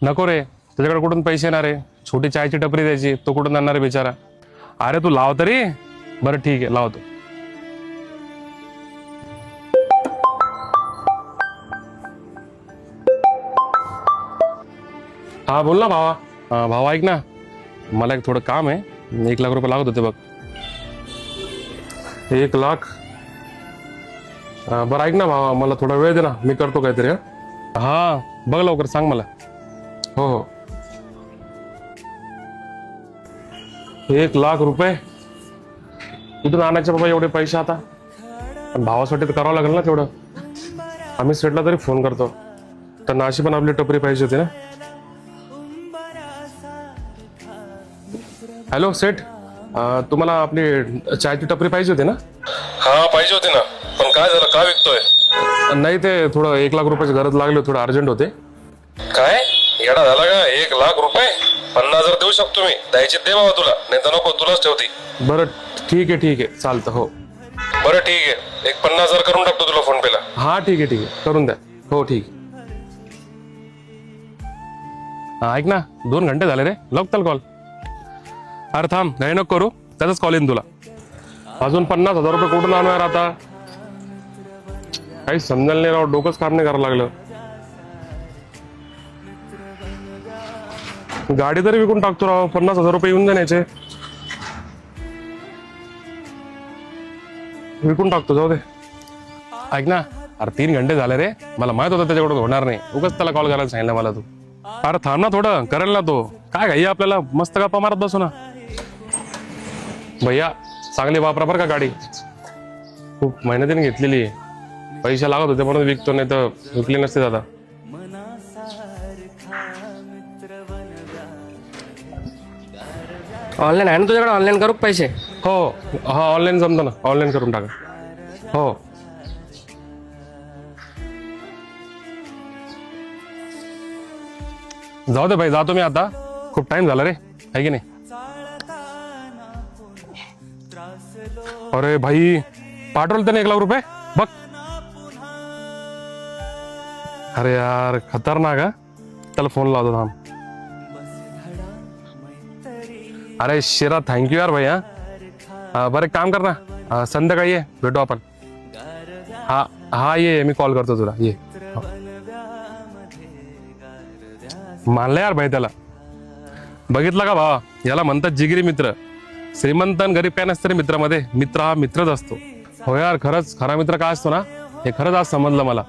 नको रे, त्याच्याकडे कुठून पैसे येणार आहे? छोटी चायची टपरी द्यायची, तो कुठून आणणार आहे बिचारा? अरे तू लाव तरी. बरं ठीक आहे, लावतो. हा बोल ना भावा. भावा ऐक ना, मला एक थोडं काम आहे. 1 लाख रुपये लागत होते बघ. 1 लाख? बरं ऐक ना भावा, मला थोडा वेळ दे ना, मी करतो काहीतरी. हा बघ लवकर सांग मला. हो हो. 1 लाख रुपये कुठून आणायचे बाबा एवढे पैसे आता? पण भावासाठी तर करावं लागेल ना तेवढं. आम्ही सेटला तरी फोन करतो, त्यांना अशी पण आपली टपरी पाहिजे होती ना. हॅलो सेठ, तुम्हाला आपली चायची टपरी पाहिजे होती ना? हा पाहिजे होती ना, पण काय झालं, का विकतोय? नाही ते थोडं 1 लाख रुपयाची गरज लागली, थोडं अर्जंट होते. काय येडा झाला का? 1 लाख रुपये? 50,000 देऊ शकतो मी, द्यायचे दे बाबा तुला, नाही तर नको, तुलाच ठेवती. बरं ठीक आहे चालतं. हो बरं ठीक आहे, एक 50,000 करून टाकतो तुला फोन पेला. हा ठीक आहे करून द्या. हो ठीक. ऐक ना, 2 घंटे झाले रे, लग त्याला कॉल. अरे थांब, घाई नको करू, त्याचाच कॉल येईन तुला. अजून 50,000 रुपये कुठून आणणार आता? काही समजायला नाही राव, डोकंच काम नाही करावं लागलं. गाडी तरी विकून टाकतो राव, 50,000 रुपये येऊन जाण्याचे. विकून टाकतो, जाऊ दे. ऐक ना, अरे 3 घंटे झाले रे, मला माहित होतं त्याच्याकडून होणार नाही, उगाच त्याला कॉल करायला सांगितलं मला तू. अरे थांब ना थोडं, करेल ना तो. काय घाई आपल्याला, मस्त गप्पा मारत बसू ना. भैया चांगली वापरा बरं का गाडी, खूप मेहनतीने घेतलेली आहे. पैसे लागत होते म्हणून विकतो, नाही तर विकली नसते दादा. ऑनलाईन आहे ना तुझ्याकडे? ऑनलाईन करू का पैसे? हो हा ऑनलाईन जमतं ना, ऑनलाईन करून टाका. हो जाऊ दे भाई, जातो मी आता, खूप टाइम झाला रे, आहे की नाही? अरे भाई पाठवलं त्याने 1 लाख रुपये बघ. अरे यार खतरनाक हा, त्याला फोन लावतो थांब. अरे शिरा थँक्यू यार भैया. बरं एक काम कर ना, संध्याकाळी ये, भेटू आपण. हा हा ये, मी कॉल करतो तुला, ये. मानलं यार भाई त्याला. बघितलं का भावा, याला म्हणतात जिगरी मित्र. श्रीमंत आणि गरीब काय नसतं रे मित्रामध्ये, मित्र हा मित्रच असतो. हो यार, खरंच खरा मित्र काय असतो ना, हे खरंच आज समजलं मला.